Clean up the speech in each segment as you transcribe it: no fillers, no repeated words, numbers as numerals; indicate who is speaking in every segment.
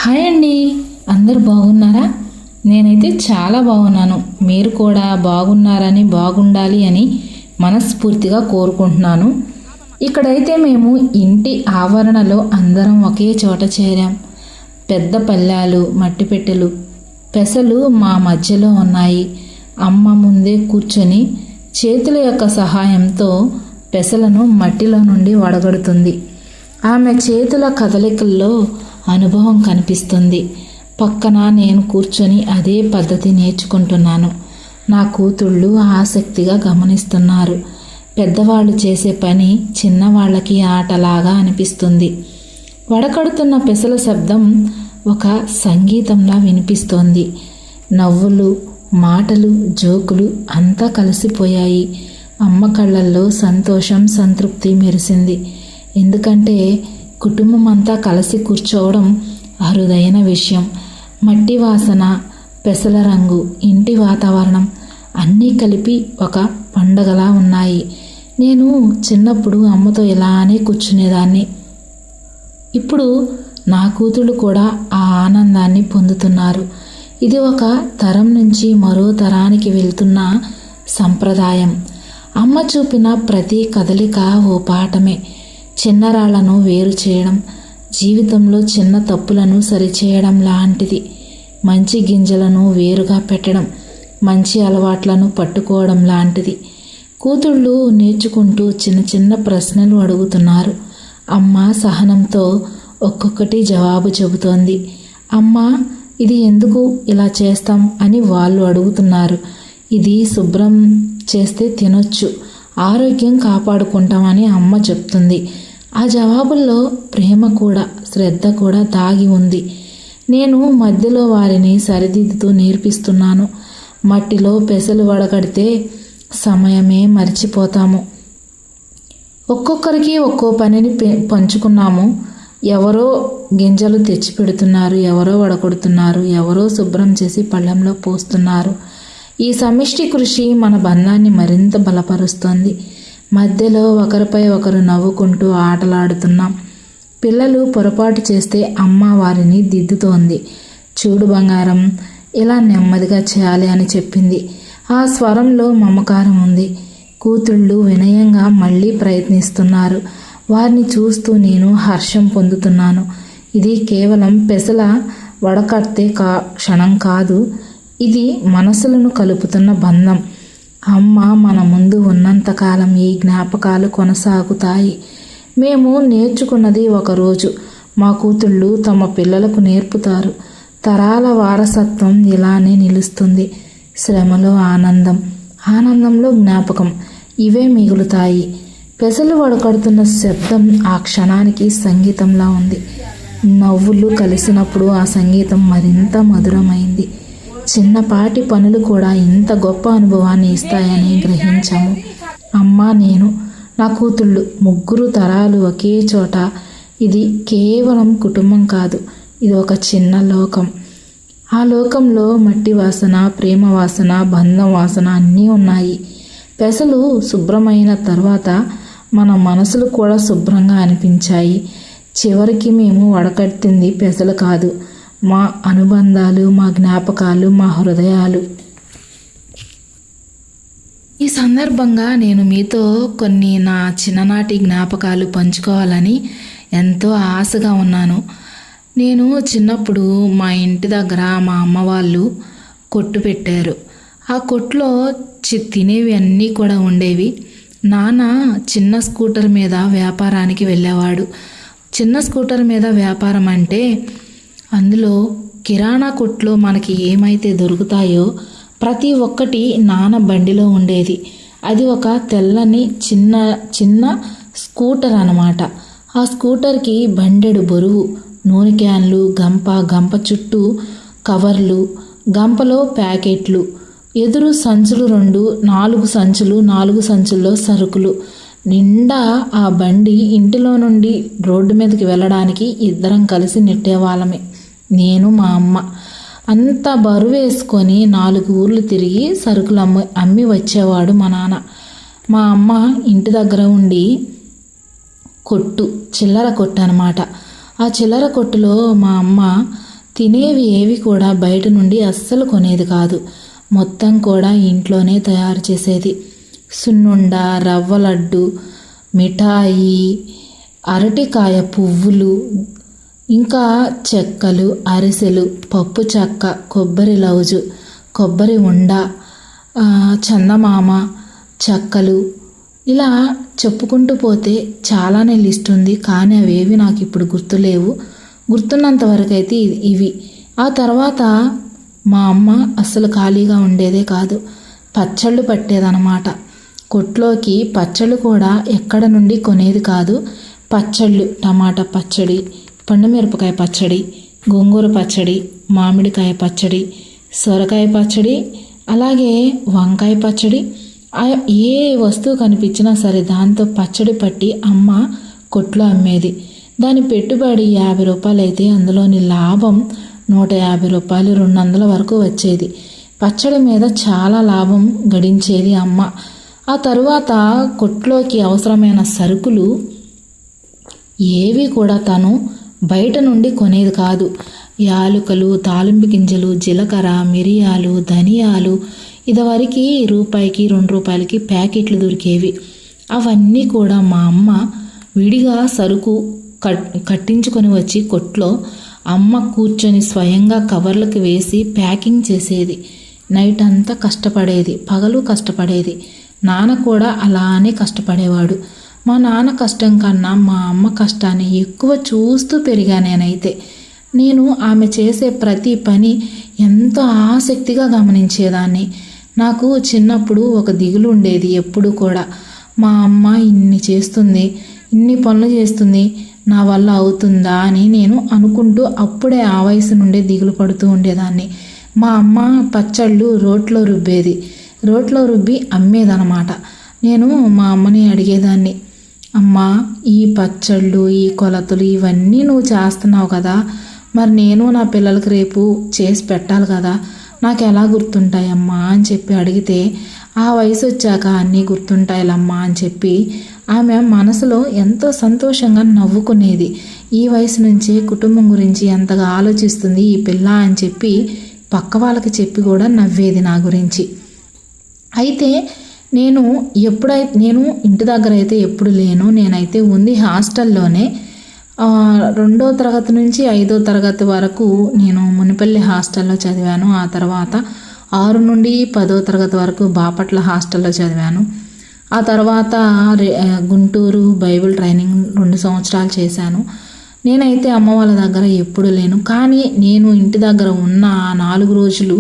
Speaker 1: Hi అండి, అందరు బాగున్నారా? నేనైతే చాలా బాగున్నాను. మీరు కూడా బాగుండాలి అని మనస్ఫూర్తిగా కోరుకుంటున్నాను. ఇక్కడైతే మేము ఇంటి ఆవరణలో అందరం ఒకే చోట చేరాం. పెద్ద పళ్ళాలు, మట్టి పెట్టెలు, పెసలు మా మధ్యలో ఉన్నాయి. అమ్మ ముందే కూర్చొని చేతుల యొక్క సహాయంతో పెసలను మట్టిలో నుండి వడగడుతుంది. ఆమె చేతుల కదలికల్లో అనుభవం కనిపిస్తుంది. పక్కన నేను కూర్చొని అదే పద్ధతి నేర్చుకుంటున్నాను. నా కూతుళ్ళు ఆసక్తిగా గమనిస్తున్నారు. పెద్దవాళ్ళు చేసే పని చిన్నవాళ్ళకి ఆటలాగా అనిపిస్తుంది. వడకడుతున్న పెసల శబ్దం ఒక సంగీతంలా వినిపిస్తోంది. నవ్వులు, మాటలు, జోకులు అంతా కలిసిపోయాయి. అమ్మ కళ్ళల్లో సంతోషం, సంతృప్తి మెరిసింది. ఎందుకంటే కుటుంబం అంతా కలిసి కూర్చోవడం అరుదైన విషయం. మట్టి వాసన, పెసల రంగు, ఇంటి వాతావరణం అన్నీ కలిపి ఒక పండగలా ఉన్నాయి. నేను చిన్నప్పుడు అమ్మతో ఇలానే కూర్చునేదాన్ని. ఇప్పుడు నా కూతుళ్ళు కూడా ఆ ఆనందాన్ని పొందుతున్నారు. ఇది ఒక తరం నుంచి మరో తరానికి వెళ్తున్న సంప్రదాయం. అమ్మ చూపిన ప్రతి కదలిక ఓ పాఠమే. చిన్నరాళ్లను వేరు చేయడం, జీవితంలో చిన్న తప్పులను సరిచేయడం లాంటిది. మంచి గింజలను వేరుగా పెట్టడం, మంచి అలవాట్లను పట్టుకోవడం లాంటిది. కూతుళ్ళు నేర్చుకుంటూ చిన్న చిన్న ప్రశ్నలు అడుగుతున్నారు. అమ్మ సహనంతో ఒక్కొక్కటి జవాబు చెబుతోంది. అమ్మ, ఇది ఎందుకు ఇలా చేస్తాం అని వాళ్ళు అడుగుతున్నారు. ఇది శుభ్రం చేస్తే తినొచ్చు, ఆరోగ్యం కాపాడుకుంటామని అమ్మ చెప్తుంది. ఆ జవాబుల్లో ప్రేమ కూడా, శ్రద్ధ కూడా దాగి ఉంది. నేను మధ్యలో వారిని సరిదిద్దుతూ నేర్పిస్తున్నాను. మట్టిలో పెసలు వడకడితే సమయమే మర్చిపోతాము. ఒక్కొక్కరికి ఒక్కో పనిని పంచుకున్నాము. ఎవరో గింజలు తెచ్చి పెడుతున్నారు, ఎవరో వడకొడుతున్నారు, ఎవరో శుభ్రం చేసి పళ్ళెంలో పోస్తున్నారు. ఈ సమిష్టి కృషి మన బంధాన్ని మరింత బలపరుస్తోంది. మధ్యలో ఒకరిపై ఒకరు నవ్వుకుంటూ ఆటలాడుతున్నాం. పిల్లలు పొరపాటు చేస్తే అమ్మ వారిని దిద్దుతోంది. చూడు బంగారం, ఇలా నెమ్మదిగా చేయాలి అని చెప్పింది. ఆ స్వరంలో మమకారం ఉంది. కూతుళ్ళు వినయంగా మళ్ళీ ప్రయత్నిస్తున్నారు. వారిని చూస్తూ నేను హర్షం పొందుతున్నాను. ఇది కేవలం పెసల వడకట్టే క్షణం కాదు, ఇది మనసులను కలుపుతున్న బంధం. అమ్మ మన ముందు ఉన్నంతకాలం ఈ జ్ఞాపకాలు కొనసాగుతాయి. మేము నేర్చుకున్నది ఒకరోజు మా కూతుళ్ళు తమ పిల్లలకు నేర్పుతారు. తరాల వారసత్వం ఇలానే నిలుస్తుంది. శ్రమలో ఆనందం, ఆనందంలో జ్ఞాపకం, ఇవే మిగులుతాయి. పెసలు వడకడుతున్న శబ్దం ఆ క్షణానికి సంగీతంలా ఉంది. నవ్వులు కలిసినప్పుడు ఆ సంగీతం మరింత మధురమైంది. చిన్నపాటి పనులు కూడా ఇంత గొప్ప అనుభవాన్ని ఇస్తాయని గ్రహించాము. అమ్మ, నేను, నా కూతుళ్ళు, ముగ్గురు తరాలు ఒకే చోట. ఇది కేవలం కుటుంబం కాదు, ఇది ఒక చిన్న లోకం. ఆ లోకంలో మట్టి వాసన, ప్రేమ వాసన, బంధం వాసన అన్నీ ఉన్నాయి. పెసలు శుభ్రమైన తర్వాత మన మనసులు కూడా శుభ్రంగా అనిపించాయి. చివరికి మేము వడకట్టింది పెసలు కాదు, మా అనుబంధాలు, మా జ్ఞాపకాలు, మా హృదయాలు. ఈ సందర్భంగా నేను మీతో కొన్ని నా చిన్ననాటి జ్ఞాపకాలు పంచుకోవాలని ఎంతో ఆశగా ఉన్నాను. నేను చిన్నప్పుడు మా ఇంటి దగ్గర మా అమ్మ వాళ్ళు కొట్టు పెట్టారు. ఆ కొట్టులో తినేవి అన్నీ కూడా ఉండేవి. నాన్న చిన్న స్కూటర్ మీద వ్యాపారానికి వెళ్ళేవాడు. చిన్న స్కూటర్ మీద వ్యాపారం అంటే అందులో కిరాణా కొట్లో మనకి ఏమైతే దొరుకుతాయో ప్రతి ఒక్కటి నాన్న బండిలో ఉండేది. అది ఒక తెల్లని చిన్న స్కూటర్ అన్నమాట. ఆ స్కూటర్కి బండెడు బరువు, నూనె క్యాన్లు, గంప చుట్టూ కవర్లు, గంపలో ప్యాకెట్లు, ఎదురు సంచులు 4 సంచుల్లో సరుకులు. నిండా ఆ బండి ఇంటిలో నుండి రోడ్డు మీదకి వెళ్ళడానికి ఇద్దరం కలిసి నెట్టేవాళ్ళమే, నేను మా అమ్మ. అంత బరువు వేసుకొని 4 ఊర్లు తిరిగి సరుకులు అమ్మి వచ్చేవాడు మా నాన్న. మా అమ్మ ఇంటి దగ్గర ఉండి చిల్లర కొట్టు అనమాట. ఆ చిల్లర కొట్టులో మా అమ్మ తినేవి ఏవి కూడా బయట నుండి అస్సలు కొనేది కాదు. మొత్తం కూడా ఇంట్లోనే తయారు చేసేది. సున్నుండ, రవ్వ లడ్డు, మిఠాయి, అరటికాయ పువ్వులు, ఇంకా చెక్కలు, అరిసెలు, పప్పు చెక్క, కొబ్బరి లౌజు, కొబ్బరి ఉండ, చందమామ, చెక్కలు, ఇలా చెప్పుకుంటూ పోతే చాలానే లిస్ట్ ఉంది. కానీ అవేవి నాకు ఇప్పుడు గుర్తులేవు. గుర్తున్నంత వరకు అయితే ఇవి. ఆ తర్వాత మా అమ్మ అస్సలు ఖాళీగా ఉండేదే కాదు. పచ్చళ్ళు పట్టేదన్నమాట. కొట్లోకి పచ్చళ్ళు కూడా ఎక్కడ నుండి కొనేది కాదు. పచ్చళ్ళు, టమాటా పచ్చడి, పండుమిరపకాయ పచ్చడి, గోంగూర పచ్చడి, మామిడికాయ పచ్చడి, సొరకాయ పచ్చడి, అలాగే వంకాయ పచ్చడి, ఏ వస్తువు కనిపించినా సరే దాంతో పచ్చడి పట్టి అమ్మ కొట్లో అమ్మేది. దాని పెట్టుబడి 50 రూపాయలు అయితే అందులోని లాభం 150 రూపాయలు, 200 వరకు వచ్చేది. పచ్చడి మీద చాలా లాభం గడించేది అమ్మ. ఆ తరువాత కొట్లోకి అవసరమైన సరుకులు ఏవి కూడా తను బయట నుండి కొనేది కాదు. యాలుకలు, తాలింపు గింజలు, జీలకర్ర, మిరియాలు, ధనియాలు, ఇదివరకు రూపాయికి 2 రూపాయలకి ప్యాకెట్లు దొరికేవి. అవన్నీ కూడా మా అమ్మ విడిగా సరుకు కట్టించుకొని వచ్చి కొట్లో అమ్మ కూర్చొని స్వయంగా కవర్లకు వేసి ప్యాకింగ్ చేసేది. నైట్ అంతా కష్టపడేది, పగలు కష్టపడేది. నాన్న కూడా అలానే కష్టపడేవాడు. మా నాన్న కష్టం కన్నా మా అమ్మ కష్టాన్ని ఎక్కువ చూస్తూ పెరిగా నేనైతే. నేను ఆమె చేసే ప్రతి పని ఎంతో ఆసక్తిగా గమనించేదాన్ని. నాకు చిన్నప్పుడు ఒక దిగులు ఉండేది ఎప్పుడు కూడా. మా అమ్మ ఇన్ని చేస్తుంది, ఇన్ని పనులు చేస్తుంది, నా వల్ల అవుతుందా అని నేను అనుకుంటూ అప్పుడే ఆ వయసు నుండే దిగులు పడుతూ ఉండేదాన్ని. మా అమ్మ పచ్చళ్ళు రోట్లో రుబ్బేది. రోట్లో రుబ్బి అమ్మేదన్నమాట. నేను మా అమ్మని అడిగేదాన్ని, అమ్మా ఈ పచ్చళ్ళు, ఈ కొలతలు ఇవన్నీ నువ్వు చేస్తున్నావు కదా, మరి నేను నా పిల్లలకి రేపు చేసి పెట్టాలి కదా, నాకు ఎలా గుర్తుంటాయమ్మా అని చెప్పి అడిగితే, ఆ వయసు వచ్చాక అన్నీ గుర్తుంటాయిలమ్మా అని చెప్పి ఆమె మనసులో ఎంతో సంతోషంగా నవ్వుకునేది. ఈ వయసు నుంచే కుటుంబం గురించి ఎంతగా ఆలోచిస్తుంది ఈ పిల్ల అని చెప్పి పక్క వాళ్ళకి చెప్పి కూడా నవ్వేది నా గురించి. అయితే నేను ఇంటి దగ్గర అయితే ఎప్పుడు లేను. నేనైతే ఉంది హాస్టల్లోనే. 2వ తరగతి నుంచి 5వ తరగతి వరకు నేను మునిపల్లి హాస్టల్లో చదివాను. ఆ తర్వాత 6 నుండి 10వ తరగతి వరకు బాపట్ల హాస్టల్లో చదివాను. ఆ తర్వాత గుంటూరు బైబిల్ ట్రైనింగ్ 2 సంవత్సరాలు చేశాను. నేనైతే అమ్మ వాళ్ళ దగ్గర ఎప్పుడు లేను. కానీ నేను ఇంటి దగ్గర ఉన్న ఆ 4 రోజులు,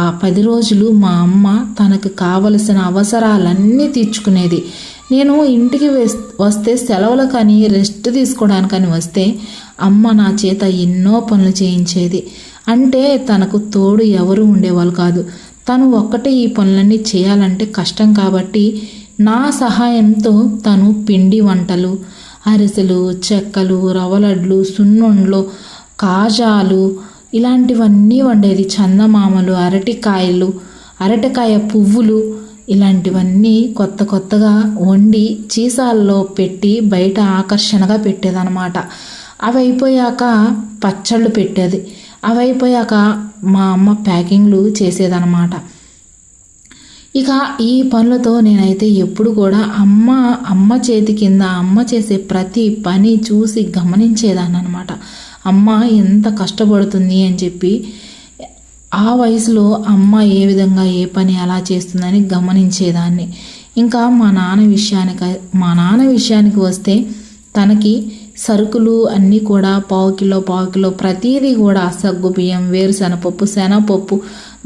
Speaker 1: ఆ 10 రోజులు మా అమ్మ తనకు కావలసిన అవసరాలన్నీ తీర్చుకునేది. నేను ఇంటికి వస్తే సెలవులకని రెస్ట్ తీసుకోవడానికని వస్తే అమ్మ నా చేత ఎన్నో పనులు చేయించేది. అంటే తనకు తోడు ఎవరు ఉండేవాళ్ళు కాదు. తను ఒక్కటే ఈ పనులన్నీ చేయాలంటే కష్టం కాబట్టి నా సహాయంతో తను పిండి వంటలు, అరిసెలు, చెక్కలు, రవ్వలడ్లు, సున్నుండ్లు, కాజాలు ఇలాంటివన్నీ వండేది. చందమామలు, అరటికాయలు, అరటికాయ పువ్వులు ఇలాంటివన్నీ కొత్తగా వండి సీసాల్లో పెట్టి బయట ఆకర్షణగా పెట్టేదన్నమాట. అవి అయిపోయాక పచ్చళ్ళు పెట్టేది. అవి అయిపోయాక మా అమ్మ ప్యాకింగ్లు చేసేదన్నమాట. ఇక ఈ పనులతో నేనైతే ఎప్పుడు కూడా అమ్మ చేతి కింద అమ్మ చేసే ప్రతి పని చూసి గమనించేదాన్ని అనమాట. అమ్మ ఎంత కష్టపడుతుంది అని చెప్పి ఆ వయసులో అమ్మ ఏ విధంగా ఏ పని ఎలా చేస్తుందని గమనించేదాన్ని. ఇంకా మా నాన్న విషయానికి వస్తే తనకి సరుకులు అన్నీ కూడా పావు కిలో ప్రతిదీ కూడా సగ్గుబియ్యం, వేరుశనగపప్పు, శనగపప్పు,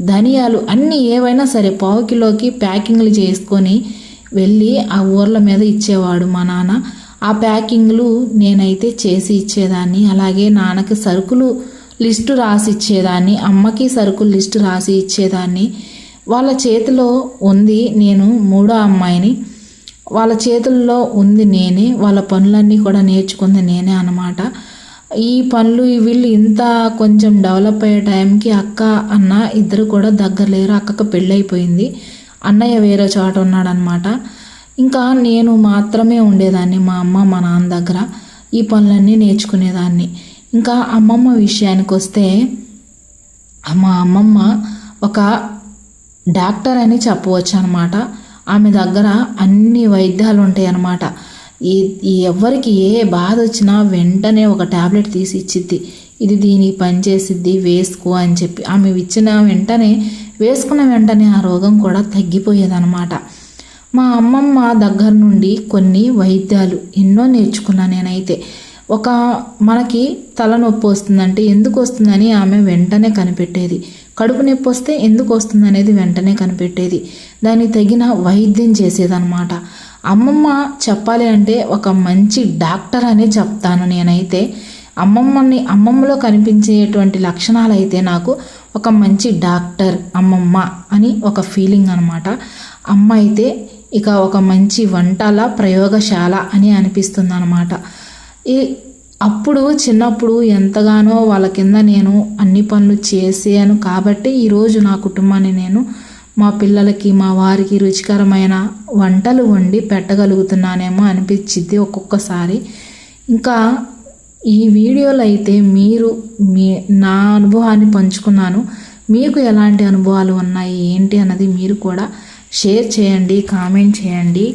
Speaker 1: ధనియాలు అన్నీ ఏవైనా సరే పావు కిలోకి ప్యాకింగ్లు చేసుకొని వెళ్ళి ఆ ఊర్ల మీద ఇచ్చేవాడు మా నాన్న. ఆ ప్యాకింగ్లు నేనైతే చేసి ఇచ్చేదాన్ని. అలాగే నాన్నకి సరుకులు లిస్టు రాసి ఇచ్చేదాన్ని, అమ్మకి సరుకులు లిస్టు రాసి ఇచ్చేదాన్ని. వాళ్ళ చేతిలో ఉంది, నేను 3వ అమ్మాయిని, వాళ్ళ చేతుల్లో ఉంది నేనే. వాళ్ళ పనులన్నీ కూడా నేర్చుకుంది నేనే అన్నమాట. ఈ పనులు వీళ్ళు ఇంత కొంచెం డెవలప్ అయ్యే టైంకి అక్క అన్న ఇద్దరు కూడా దగ్గర లేరు. అక్కకు పెళ్ళైపోయింది, అన్నయ్య వేరే చోట ఉన్నాడనమాట. ఇంకా నేను మాత్రమే ఉండేదాన్ని మా అమ్మ మా నాన్న దగ్గర. ఈ పనులన్నీ నేర్చుకునేదాన్ని. ఇంకా అమ్మమ్మ విషయానికి వస్తే మా అమ్మమ్మ ఒక డాక్టర్ అని చెప్పవచ్చు అనమాట. ఆమె దగ్గర అన్ని వైద్యాలు ఉంటాయి అన్నమాట. ఎవరికి ఏ బాధ వచ్చినా వెంటనే ఒక ట్యాబ్లెట్ తీసి ఇచ్చిద్ది. ఇది దీనికి పనిచేసిద్ది, వేసుకో అని చెప్పి ఆమె ఇచ్చిన వెంటనే వేసుకున్న వెంటనే ఆ రోగం కూడా తగ్గిపోయేదన్నమాట. మా అమ్మమ్మ దగ్గర నుండి కొన్ని వైద్యాలు ఎన్నో నేర్చుకున్నా నేనైతే. మనకి తలనొప్పి వస్తుందంటే ఎందుకు వస్తుందని ఆమె వెంటనే కనిపెట్టేది. కడుపు నొప్పి వస్తే ఎందుకు వస్తుంది అనేది వెంటనే కనిపెట్టేది. దానికి తగిన వైద్యం చేసేదన్నమాట. చెప్పాలి అంటే ఒక మంచి డాక్టర్ అని చెప్తాను నేనైతే. అమ్మమ్మలో కనిపించేటువంటి లక్షణాలు అయితే నాకు ఒక మంచి డాక్టర్ అమ్మమ్మ అని ఒక ఫీలింగ్ అనమాట. అమ్మ అయితే ఇక ఒక మంచి వంటల ప్రయోగశాల అని అనిపిస్తుంది అనమాట. అప్పుడు చిన్నప్పుడు ఎంతగానో వాళ్ళ కింద నేను అన్ని పనులు చేసాను కాబట్టి ఈరోజు నా కుటుంబాన్ని నేను మా పిల్లలకి మా వారికి రుచికరమైన వంటలు వండి పెట్టగలుగుతున్నానేమో అనిపించిద్ది ఒక్కొక్కసారి. ఇంకా ఈ వీడియోలో అయితే నా అనుభవాన్ని పంచుకున్నాను. మీకు ఎలాంటి అనుభవాలు ఉన్నాయి ఏంటి అన్నది మీరు కూడా షేర్ చేయండి, కామెంట్ చేయండి.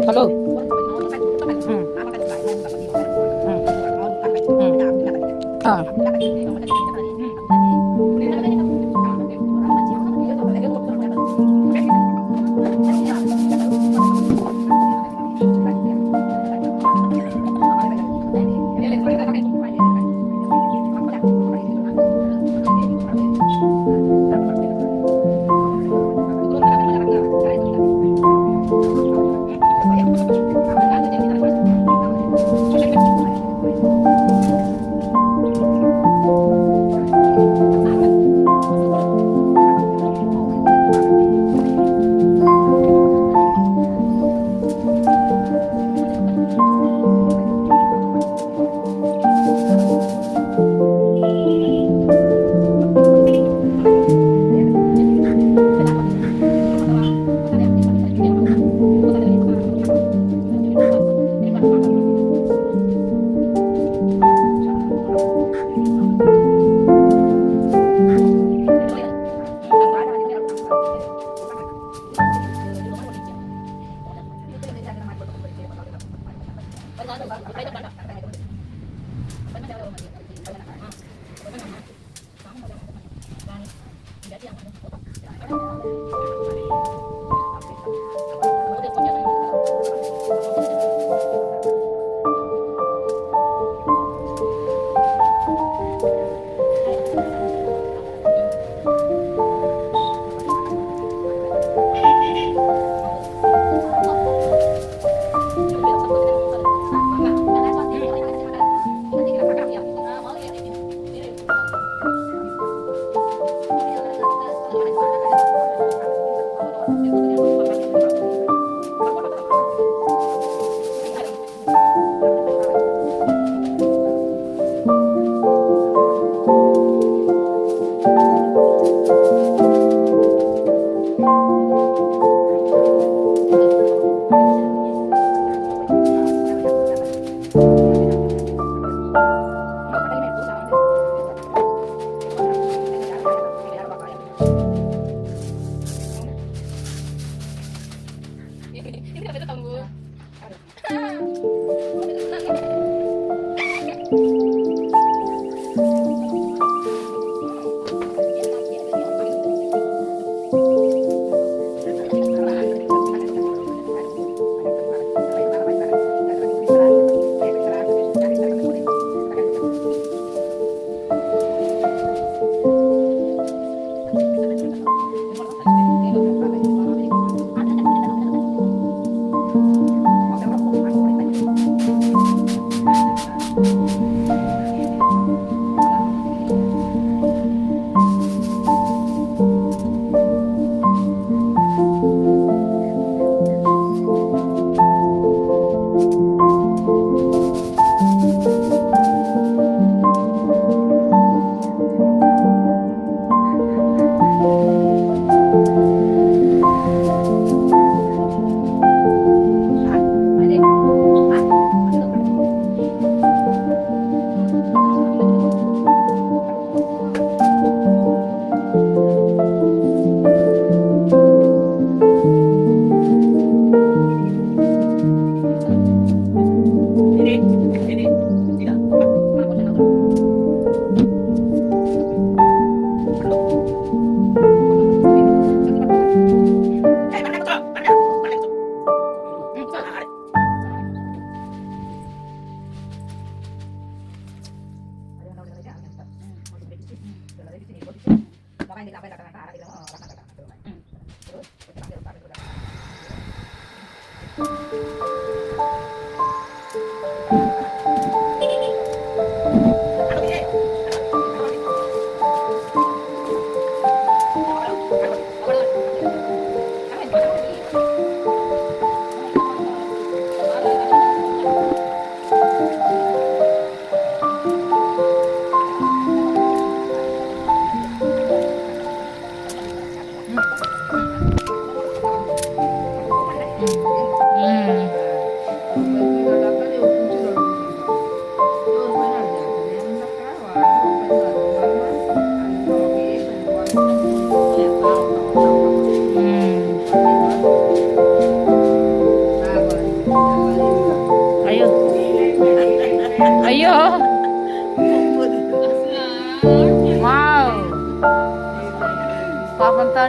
Speaker 2: హలో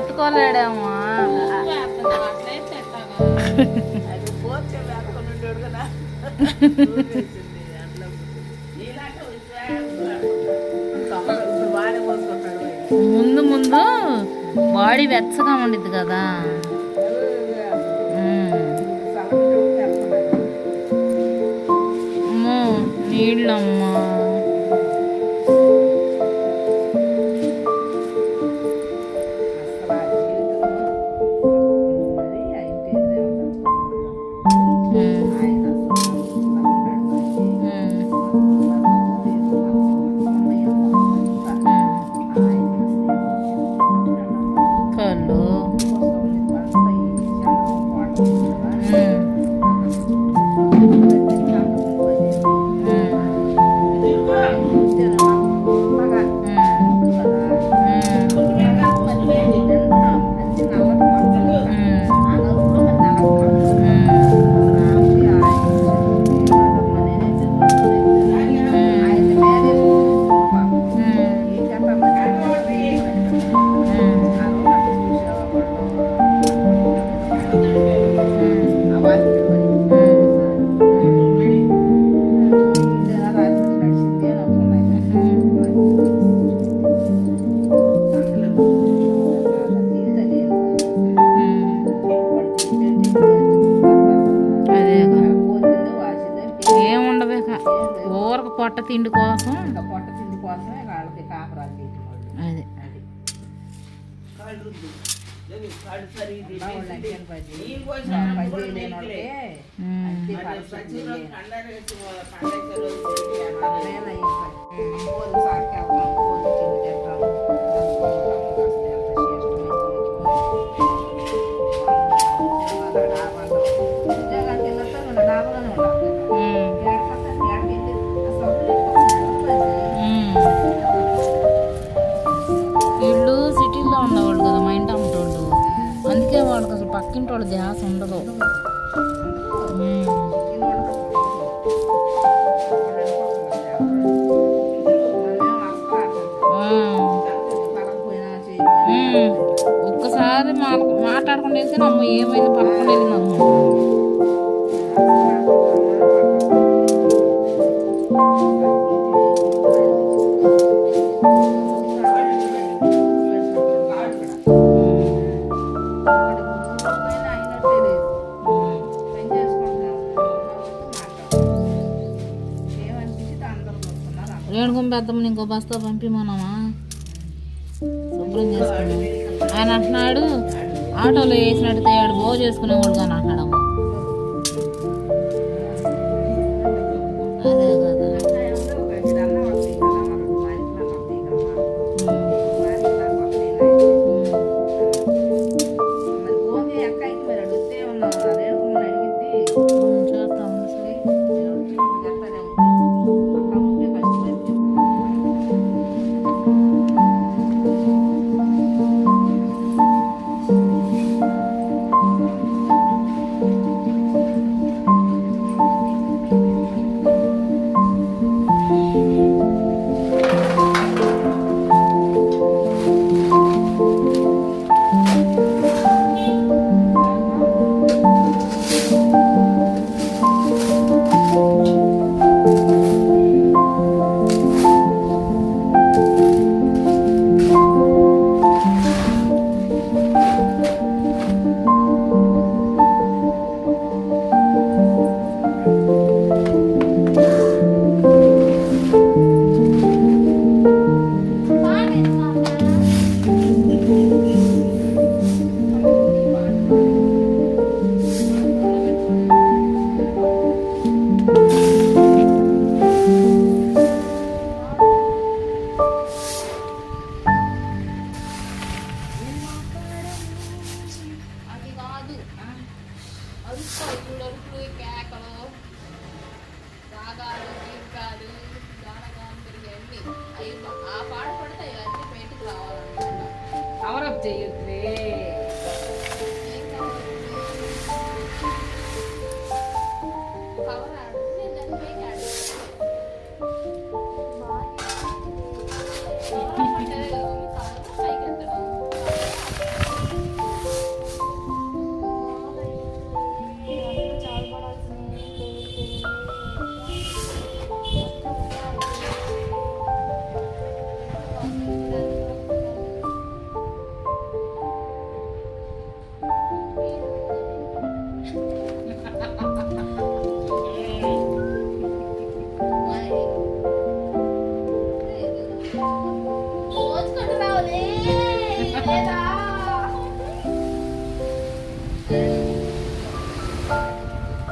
Speaker 1: తట్టుకోలేడేమో. ముందు ముందు బాడీ వెచ్చగా ఉండిద్ది కదా. అమ్మో నీళ్ళమ్మా. కళ్ళు ఊరకు పొట్ట తిండి కోసం.
Speaker 2: పొట్ట తిండి కోసమే వాళ్ళకి కాపురాలు తీసుకోండి.
Speaker 1: అదే వీళ్ళు సిటీలో ఉండేవాళ్ళు కదా, మా ఇంటి అమ్మటోళ్ళు. అందుకే వాళ్ళకి అసలు పక్కింటి వాళ్ళ ధ్యాస ఉండదు. ఒక్కసారి మాట్లాడుకుంటే వెళ్తే అమ్మ ఏమైంది పక్కన వెళ్ళింది అనుకుంటున్నాను. రేణుగుం పెద్దమ్మని ఇంకో బస్తా పంపిమన్నామా, శుభ్రం చేసుకున్నాం. ఆయన అంటున్నాడు ఆటోలో వేసినట్టు తయాడు బాగు చేసుకునేవాడు కానీ అంటున్నాడమ్మా. అదే కదా. కవరప్ చేయొద్దులే.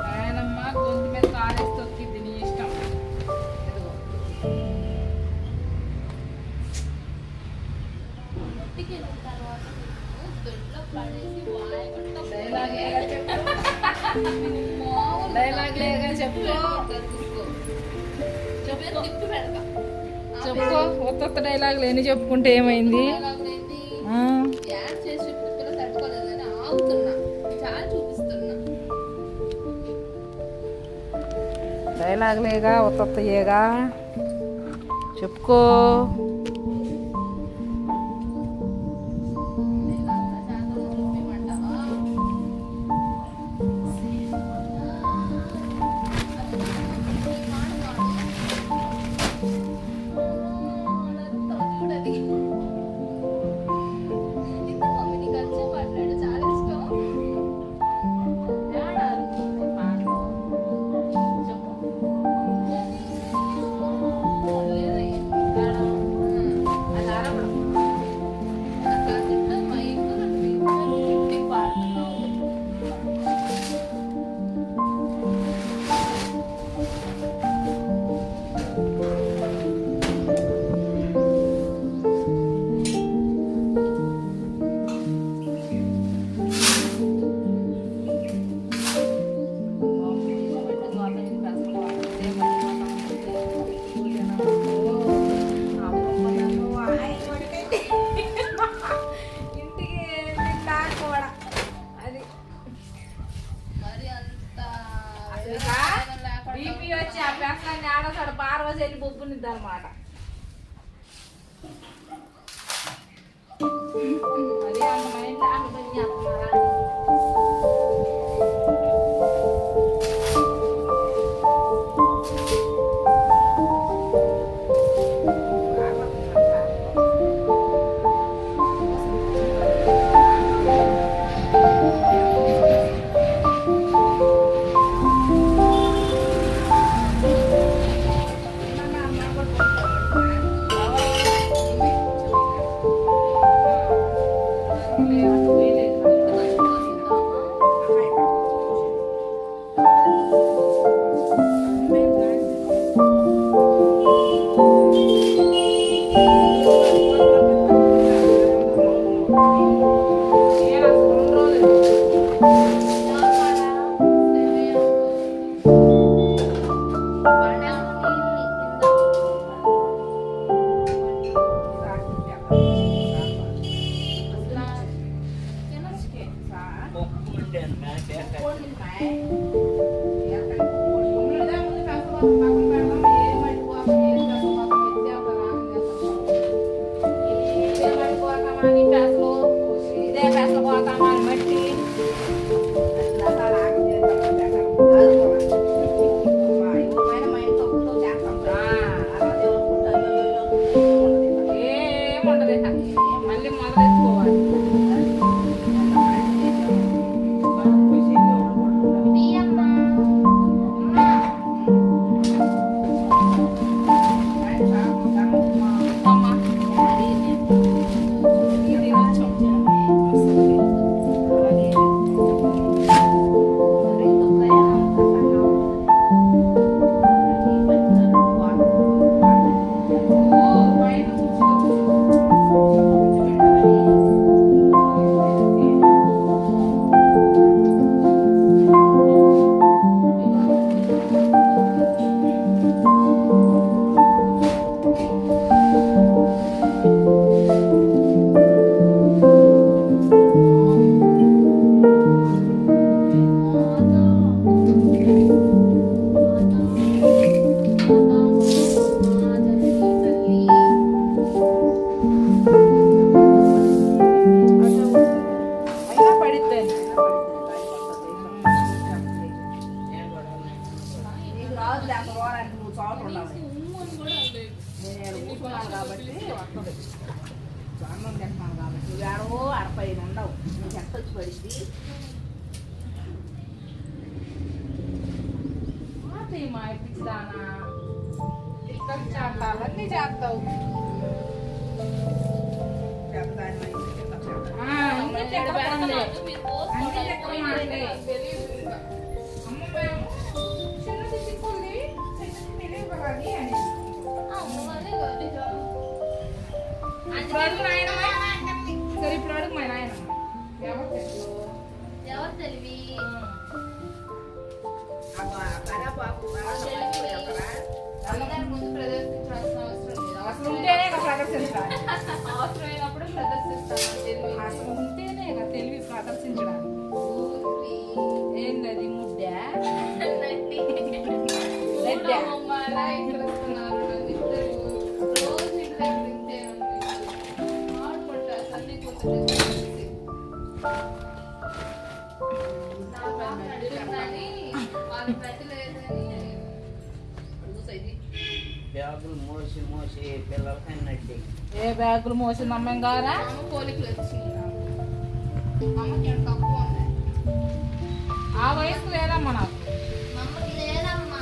Speaker 2: ఆయనమ్మ గొంతు మీద కాలేసి తొక్కిద్ది నీ ఇష్టం. ఇదిగో. డైలాగ్ లేగా చెప్పుకో ఒక్కొక్క డైలాగ్ లేని చెప్పుకుంటే ఏమైంది? డైలాగ్ లేగా ఒక్కొక్కయేగా చెప్పుకో. బీపీ వచ్చి ఆ పెసాన్ని ఆడసాడు పార్వసి వెళ్ళి బొబ్బునిద్ది అనమాట. అది అంత మైండ్ ఆకుపని చేస్తున్నారా? మళ్ళీ మొదలెట్టుకోవాలి. కాబట్టి వస్తుంది. అన్నం తింటున్నాను కాబట్టి ఏడో అడపైన ఉండవు. నీకు ఎంత వచ్చి పడింది మా ఇప్పించానా ఇక్కడ చేస్తావన్నీ చేస్తావు. అన్ని
Speaker 3: అందరి ముందు ప్రదర్శించాల్సిన అవసరం లేదు.
Speaker 2: అసలు ఉంటేనే ఇక ప్రదర్శించాలి.
Speaker 3: అవసరమైనప్పుడు ప్రదర్శిస్తాను తెలివి.
Speaker 2: అసలు ఉంటేనే ఇక తెలివి ప్రదర్శించడానికి. ఏంటది ముడ్డ
Speaker 3: నడ్డి.
Speaker 2: లడ్డ.
Speaker 3: అమ్మ అలా ఎక్కడుస్తున్నారు నన్ను ఇద్దరు. రోజు ఇంటి దగ్గర ఇంతే ఉంది. ఆడుకుంటా తల్లి కూతురు కలిసి. నా పాప నడుస్తుందని వాళ్ళు పెట్టలేదని
Speaker 4: బ్యాగులు మోసి మోసి పిల్లలకి నడ్డి.
Speaker 2: ఏ బ్యాగులు మోసింది అమ్మాయి గారా?
Speaker 3: అమ్మ పోలికలు వచ్చింది నాకు. అమ్మకి ఏం తక్కువ ఉన్నాయి.
Speaker 2: ఆ వయసు లేదమ్మా నాకు.
Speaker 3: మా అమ్మకి లేదమ్మా.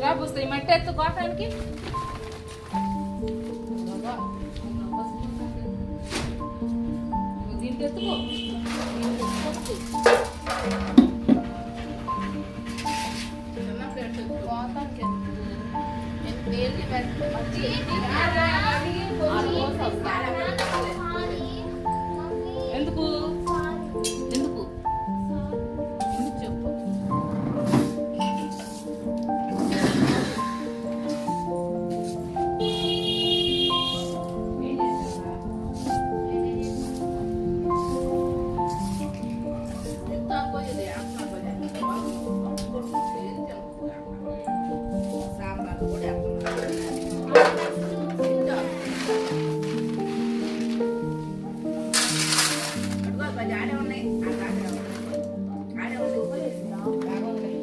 Speaker 2: రా పుస్తకం మట్టి ఎత్తు కోటానికి. దీంట్లో ఎత్తుకో.
Speaker 3: చిన్న ప్లేట్ పోతానికి వెళ్ళి వచ్చి
Speaker 2: ఎందుకు ఎందుకు ఎందుకు చెప్పు. ఏం చేశారా?
Speaker 4: సాంబార్ కూడా ఆడే ఉన్నాయి. ఆడే ఉన్నాయి. బాగా ఉన్నాయి.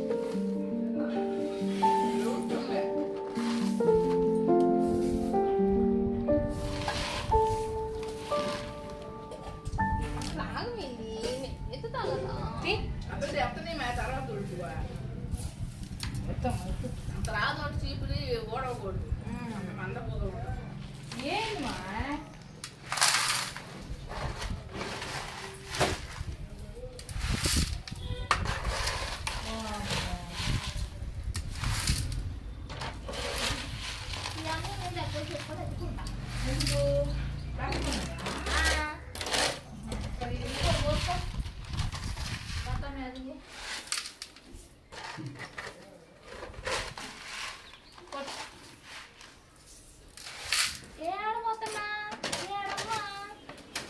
Speaker 4: అప్పుడు చెప్తానే మా తర్వాత ఉడుకువా.
Speaker 2: మొత్తం మొత్తం.
Speaker 4: అంత రాదు చీపుని ఓడకూడదు. మంద పోదు.
Speaker 2: ఏంటమ్మా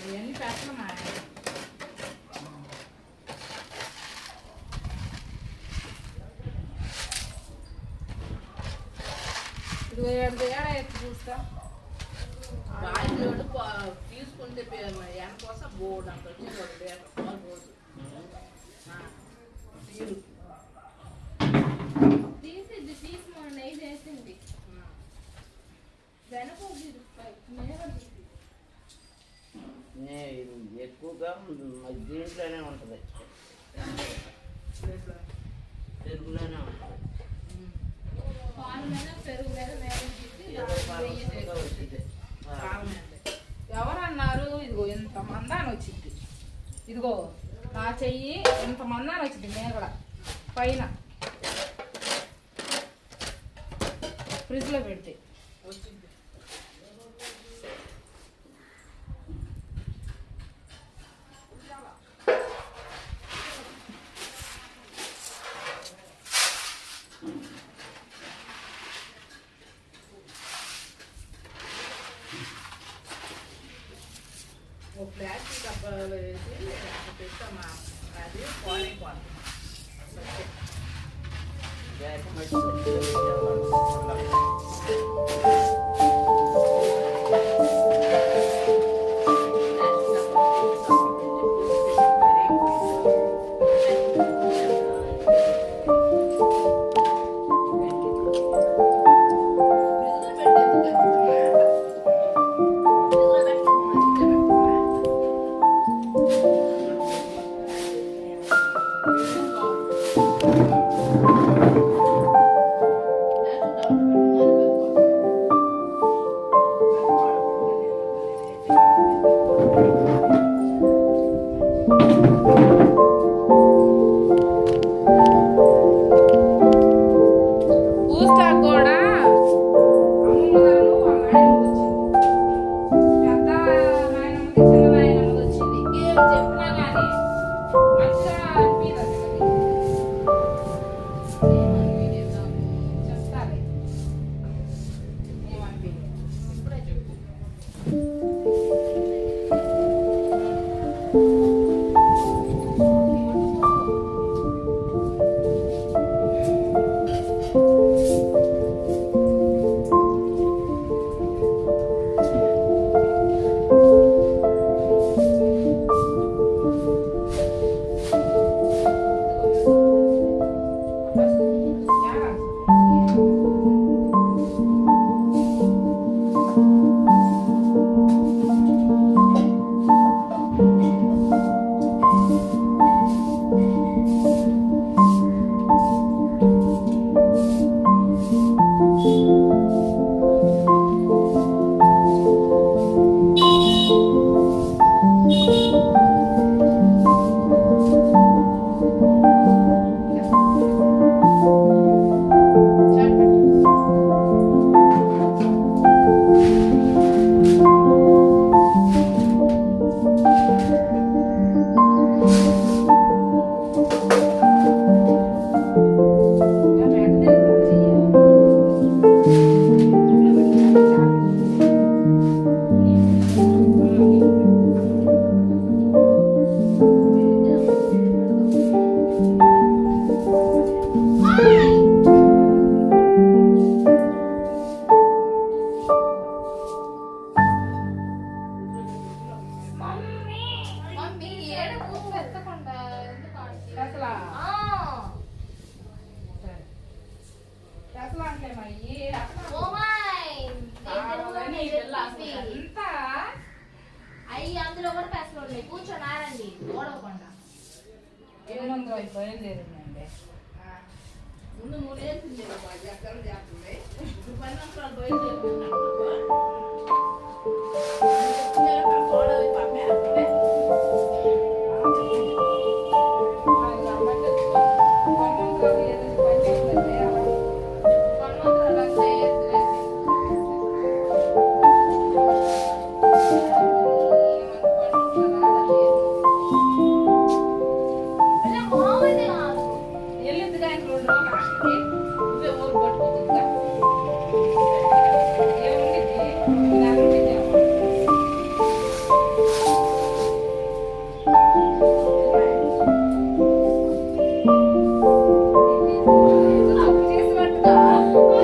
Speaker 2: అవన్నీ పెట్టమా. ఇది ఏడా ఎత్తి చూస్తా.
Speaker 4: బాయిలోడు తీసుకుంటే ఎన కోసం బోర్డు అంత వచ్చి బోర్డు తీరు.
Speaker 3: తీసి మన నెయ్యి చేసింది
Speaker 4: ఎక్కువగా దీంట్లోనే ఉంటుంది. పెరుగులోనే ఉంటుంది.
Speaker 3: పాలు మీద పెరుగు మీద మేడం తీసి
Speaker 4: ఏదో పాలసీగా వచ్చింది.
Speaker 2: ఎవరన్నారు? ఇదిగో ఇంత మందాన్ని వచ్చింది. ఇదిగో నా చెయ్యి ఇంత మందాన్ని వచ్చింది మేగడ పైన ఫ్రిడ్జ్లో పెడితే
Speaker 4: వచ్చింది. ఒక ప్లాస్టిక్ డబ్బాలో వేసి పెట్టామా అది పాడైపోతుంది.
Speaker 2: అసలు అంటేమయ్యి
Speaker 3: ఓమాయ్
Speaker 2: ఈ పిల్ల అసలు ఎంత
Speaker 3: అయ్యి అందులో కూడా పెసలు ఉన్నాయి. కూర్చొని ఆరండి ఓడవకుండా.
Speaker 2: ఏముందో బయలుదేరిందండి.
Speaker 4: ముందు నువ్వు నేర్పింది ఎక్కడ చేస్తుంది ఇప్పుడు 10 నిమిషాలు బయలుదేరుతున్నాను వెళ్ళిందిగా ఇంక 2 రోజులు హాస్టల్కి నువ్వే ఊరు పట్టుకుంటుందిగా ఏముంది నాకు ఉండిద్దేమో. చేసినట్టుగా అసలు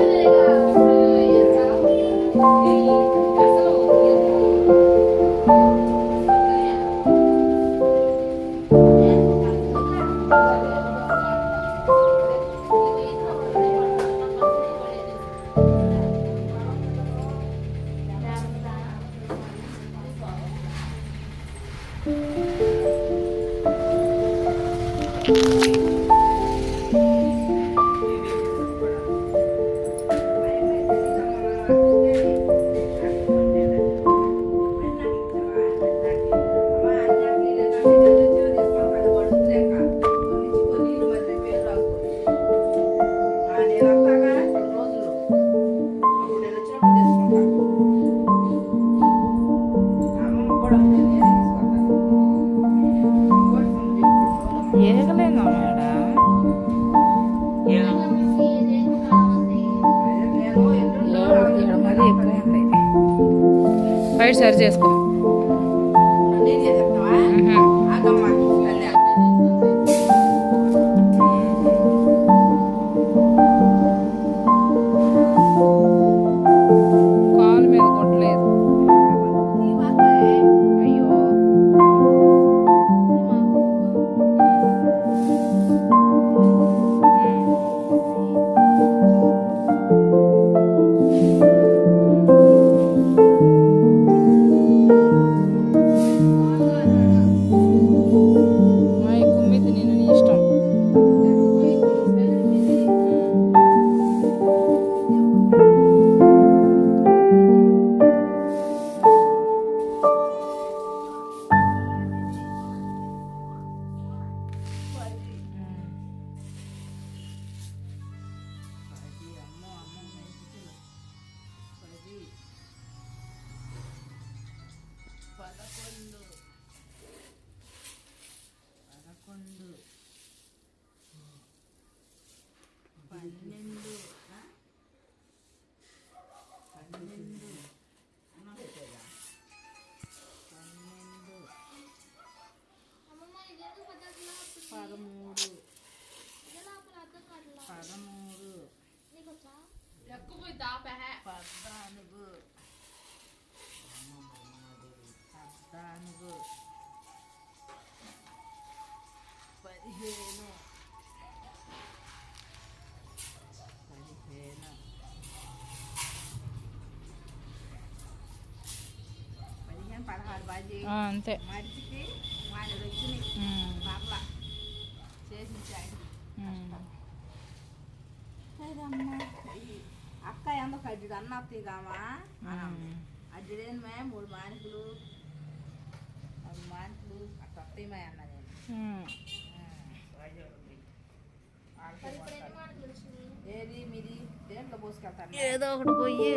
Speaker 4: ఏగలేదా మేడం? మరి ఎక్కువ ఉన్నాయి. బయట సరి చేసుకో. కాలు మీద కొట్టలేదు. అయ్యో మా కుమ్మిది నేను నీ ఇష్టం.
Speaker 3: ఎక్కువ దాపే
Speaker 4: 14 16 బాజీ
Speaker 1: అంతే.
Speaker 4: మడిచికి వాళ్ళు వచ్చినాయి పర్ల చేసించాడు. అక్క ఎందుకు అడ్డు అన్నత్తీగామా అడ్డులేని మే 3 మానికలు 3 మానికలు అట్ట వస్తాయి అన్న నేను ఏది మీది దేంట్లో పోసుకెళ్తాను
Speaker 1: ఏదో ఒకటి పోయి